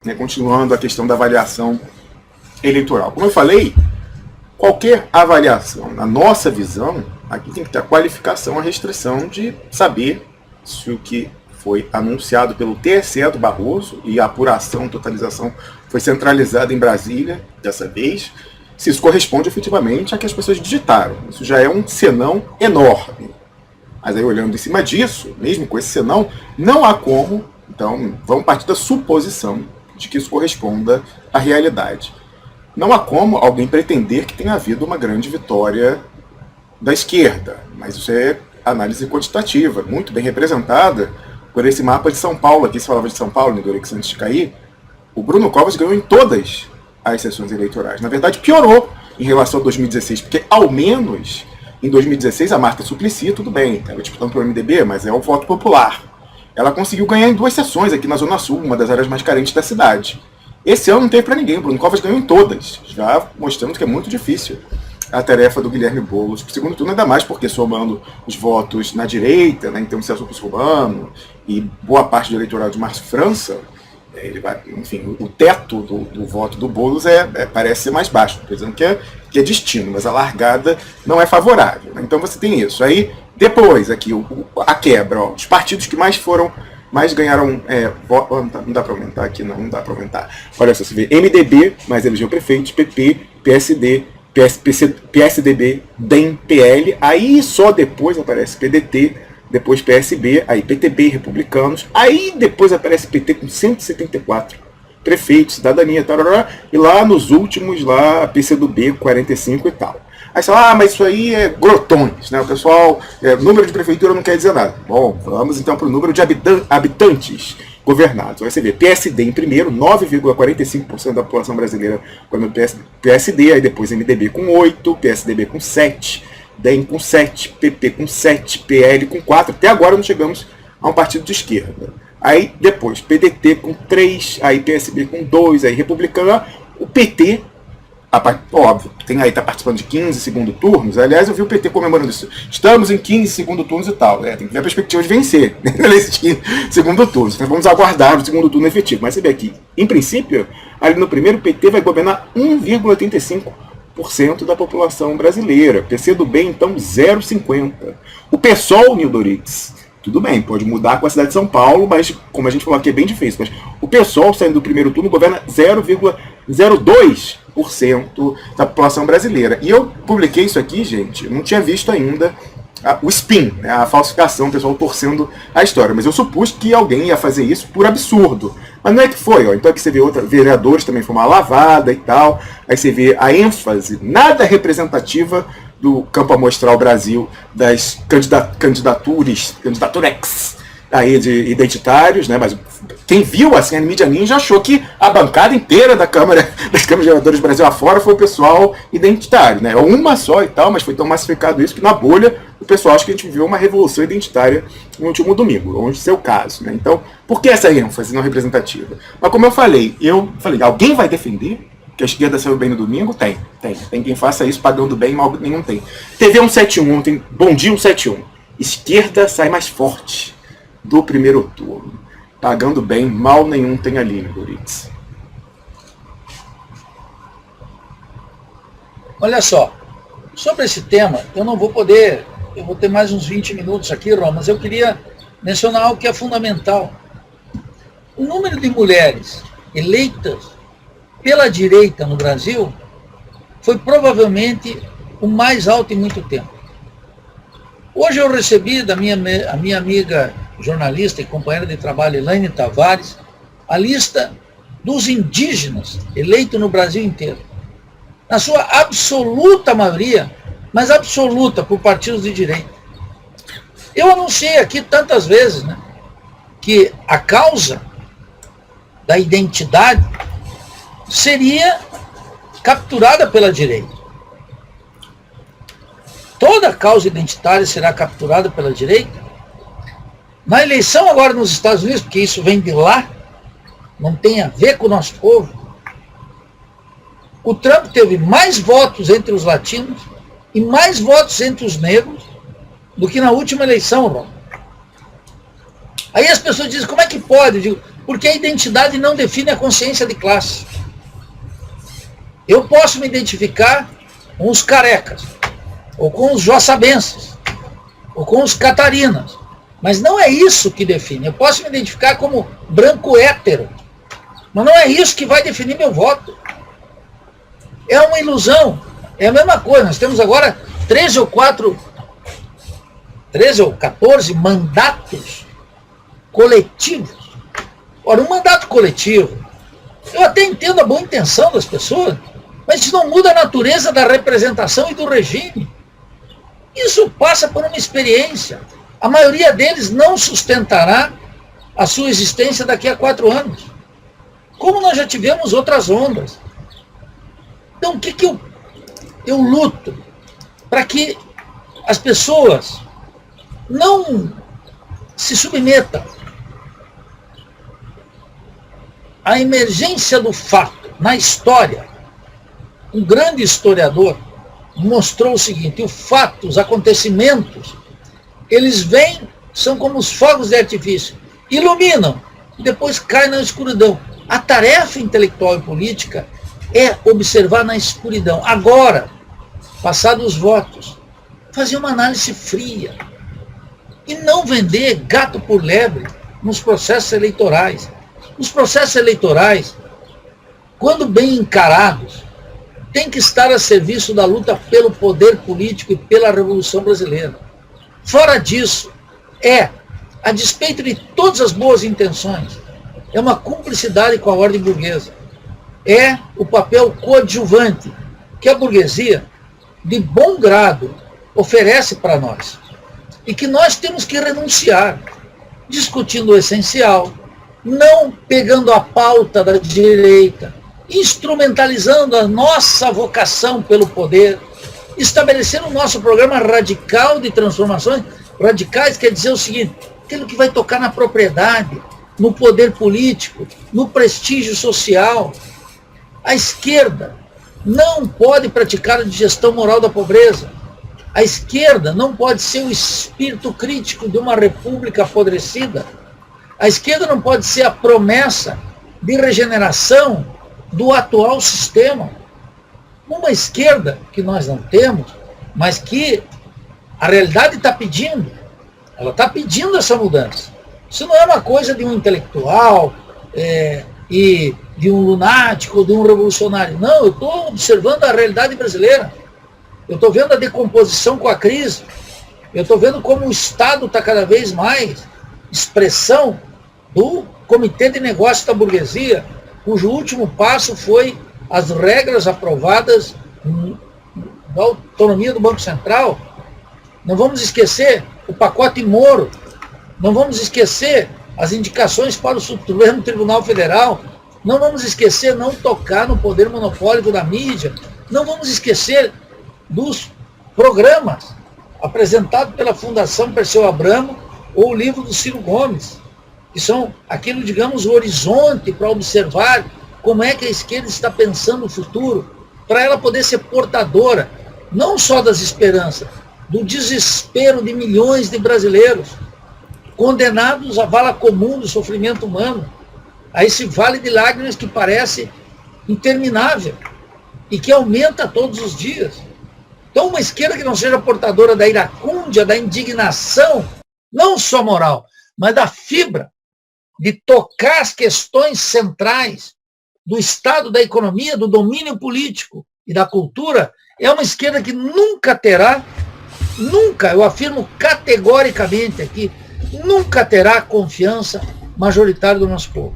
né, continuando a questão da avaliação eleitoral. Como eu falei, qualquer avaliação, na nossa visão, aqui tem que ter a qualificação, a restrição de saber se o que foi anunciado pelo TSE do Barroso, e a apuração, totalização foi centralizada em Brasília, dessa vez, se isso corresponde efetivamente a que as pessoas digitaram. Isso já é um senão enorme. Mas aí, olhando em cima disso, mesmo com esse senão, não há como, então, vamos partir da suposição de que isso corresponda à realidade. Não há como alguém pretender que tenha havido uma grande vitória da esquerda, mas isso é análise quantitativa, muito bem representada por esse mapa de São Paulo. Aqui se falava de São Paulo, né, antes de cair. O Bruno Covas ganhou em todas as sessões eleitorais. Na verdade, piorou em relação a 2016, porque ao menos em 2016 a Marta Suplicy, tudo bem, estava disputando pelo MDB, mas é o voto popular. Ela conseguiu ganhar em 2 sessões aqui na Zona Sul, uma das áreas mais carentes da cidade. Esse ano não teve para ninguém, o Bruno Covas ganhou em todas, já mostrando que é muito difícil a tarefa do Guilherme Boulos. O segundo turno ainda mais, porque somando os votos na direita, né, então o Celso Russomano e boa parte do eleitorado de Márcio França, ele vai, enfim, o teto do voto do Boulos parece ser mais baixo, estou dizendo que é destino, mas a largada não é favorável. Né? Então você tem isso. Aí, depois, aqui, a quebra, ó, os partidos que mais ganharam não dá para aumentar aqui, não dá para aumentar. Olha só, você vê MDB, mais elegeu prefeitos, PP, PSD, PSDB, DEM, PL, aí só depois aparece PDT, depois PSB, aí PTB, Republicanos, aí depois aparece PT com 174 prefeitos, cidadania, tarará, e lá nos últimos, lá a PCdoB, 45 e tal. Aí você fala, mas isso aí é grotões, né? O pessoal, número de prefeitura não quer dizer nada. Bom, vamos então para o número de habitantes governados. Aí você vê PSD em primeiro, 9,45% da população brasileira quando PSD, aí depois MDB com 8, PSDB com 7, DEM com 7, PP com 7, PL com 4. Até agora não chegamos a um partido de esquerda. Aí depois PDT com 3, aí PSB com 2, aí Republicano, o PT, óbvio, está participando de 15 segundo turnos. Aliás, eu vi o PT comemorando isso. Estamos em 15 segundo turnos e tal. Tem que ver a perspectiva de vencer nesses 15 segundo turnos. Então vamos aguardar o segundo turno efetivo. Mas você vê aqui, em princípio, ali no primeiro, o PT vai governar 1,35% da população brasileira. PCdoB, então, 0,50%. O PSOL, Nildo Orix, tudo bem, pode mudar com a cidade de São Paulo, mas, como a gente falou aqui, é bem difícil. Mas o PSOL, saindo do primeiro turno, governa 0,02% da população brasileira. E eu publiquei isso aqui, gente, eu não tinha visto ainda o spin, né, a falsificação, o pessoal torcendo a história. Mas eu supus que alguém ia fazer isso por absurdo. Mas não é que foi, ó. Então aqui você vê vereadores também foi uma lavada e tal. Aí você vê a ênfase nada representativa do campo amostral Brasil, das candidaturas aí de identitários, né? Mas quem viu assim a mídia ninja achou que a bancada inteira das câmaras de vereadores Brasil afora foi o pessoal identitário, né? Uma só e tal, mas foi tão massificado isso que na bolha o pessoal acha que a gente viu uma revolução identitária no último domingo, onde é o caso, né? Então, por que essa ênfase não representativa? Mas como eu falei, alguém vai defender que a esquerda saiu bem no domingo? Tem quem faça isso pagando bem, mal nenhum tem. TV 171 ontem, bom dia 171. Esquerda sai mais forte do primeiro turno. Pagando bem, mal nenhum tem ali, Goritz. Olha só, sobre esse tema, eu vou ter mais uns 20 minutos aqui, Ron, mas eu queria mencionar algo que é fundamental. O número de mulheres eleitas pela direita no Brasil foi provavelmente o mais alto em muito tempo. Hoje eu recebi da minha amiga jornalista e companheira de trabalho, Elaine Tavares, a lista dos indígenas eleitos no Brasil inteiro. Na sua absoluta maioria, mas absoluta por partidos de direita. Eu anunciei aqui tantas vezes, né, que a causa da identidade seria capturada pela direita. Toda causa identitária será capturada pela direita. Na eleição agora nos Estados Unidos, porque isso vem de lá, não tem a ver com o nosso povo, o Trump teve mais votos entre os latinos e mais votos entre os negros do que na última eleição, Ron. Aí as pessoas dizem, como é que pode? Eu digo, Porque a identidade não define a consciência de classe. Eu posso me identificar com os carecas, ou com os joaçabenses, ou com os catarinas, mas não é isso que define. Eu posso me identificar como branco hétero, mas não é isso que vai definir meu voto. É uma ilusão. É a mesma coisa. Nós temos agora 13 ou 14 mandatos coletivos. Ora, um mandato coletivo, eu até entendo a boa intenção das pessoas, mas isso não muda a natureza da representação e do regime. Isso passa por uma experiência. A maioria deles não sustentará a sua existência daqui a 4 anos. Como nós já tivemos outras ondas. Então, o que eu luto? Para que as pessoas não se submetam à emergência do fato. Na história, um grande historiador mostrou o seguinte: o fato, os acontecimentos, eles vêm, são como os fogos de artifício, iluminam e depois caem na escuridão. A tarefa intelectual e política é observar na escuridão. Agora, passados os votos, fazer uma análise fria e não vender gato por lebre nos processos eleitorais. Os processos eleitorais, quando bem encarados, têm que estar a serviço da luta pelo poder político e pela Revolução Brasileira. Fora disso, a despeito de todas as boas intenções, é uma cumplicidade com a ordem burguesa. É o papel coadjuvante que a burguesia, de bom grado, oferece para nós. E que nós temos que renunciar, discutindo o essencial, não pegando a pauta da direita, instrumentalizando a nossa vocação pelo poder, estabelecendo o nosso programa radical de transformações. Radicais quer dizer o seguinte: aquilo que vai tocar na propriedade, no poder político, no prestígio social. A esquerda não pode praticar a digestão moral da pobreza. A esquerda não pode ser o espírito crítico de uma república apodrecida. A esquerda não pode ser a promessa de regeneração do atual sistema. Uma esquerda que nós não temos, mas que a realidade está pedindo. Ela está pedindo essa mudança. Isso não é uma coisa de um intelectual e de um lunático, de um revolucionário. Não, eu estou observando a realidade brasileira. Eu estou vendo a decomposição com a crise. Eu estou vendo como o Estado está cada vez mais expressão do Comitê de Negócios da Burguesia, cujo último passo foi as regras aprovadas da autonomia do Banco Central. Não vamos esquecer o pacote Moro. Não vamos esquecer as indicações para o Supremo Tribunal Federal. Não vamos esquecer não tocar no poder monopólico da mídia. Não vamos esquecer dos programas apresentados pela Fundação Perseu Abramo ou o livro do Ciro Gomes, que são aquilo, digamos, o horizonte para observar como é que a esquerda está pensando o futuro, para ela poder ser portadora, não só das esperanças, do desespero de milhões de brasileiros, condenados à vala comum do sofrimento humano, a esse vale de lágrimas que parece interminável e que aumenta todos os dias. Então, uma esquerda que não seja portadora da iracúndia, da indignação, não só moral, mas da fibra de tocar as questões centrais do Estado, da economia, do domínio político e da cultura, é uma esquerda que nunca terá, eu afirmo categoricamente aqui, nunca terá a confiança majoritária do nosso povo.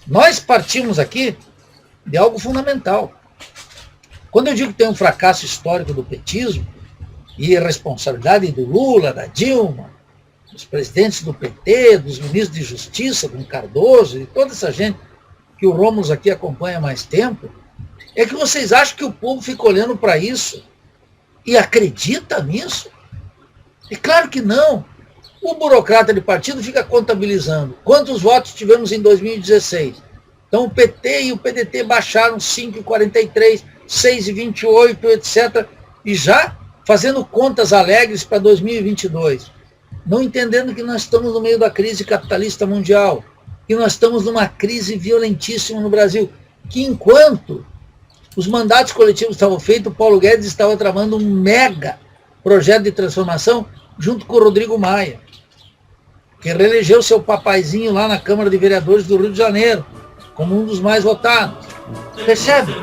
Nós partimos aqui de algo fundamental. Quando eu digo que tem um fracasso histórico do petismo e a responsabilidade do Lula, da Dilma, dos presidentes do PT, dos ministros de Justiça, como Cardoso e toda essa gente que o Rômulo aqui acompanha há mais tempo, é que vocês acham que o povo fica olhando para isso e acredita nisso? É claro que não. O burocrata de partido fica contabilizando quantos votos tivemos em 2016. Então o PT e o PDT baixaram 5,43, 6,28, etc. E já fazendo contas alegres para 2022. Não entendendo que nós estamos no meio da crise capitalista mundial. que nós estamos numa crise violentíssima no Brasil, que enquanto os mandatos coletivos estavam feitos, o Paulo Guedes estava tramando um mega projeto de transformação junto com o Rodrigo Maia, que reelegeu seu papaizinho lá na Câmara de Vereadores do Rio de Janeiro, como um dos mais votados. Percebe?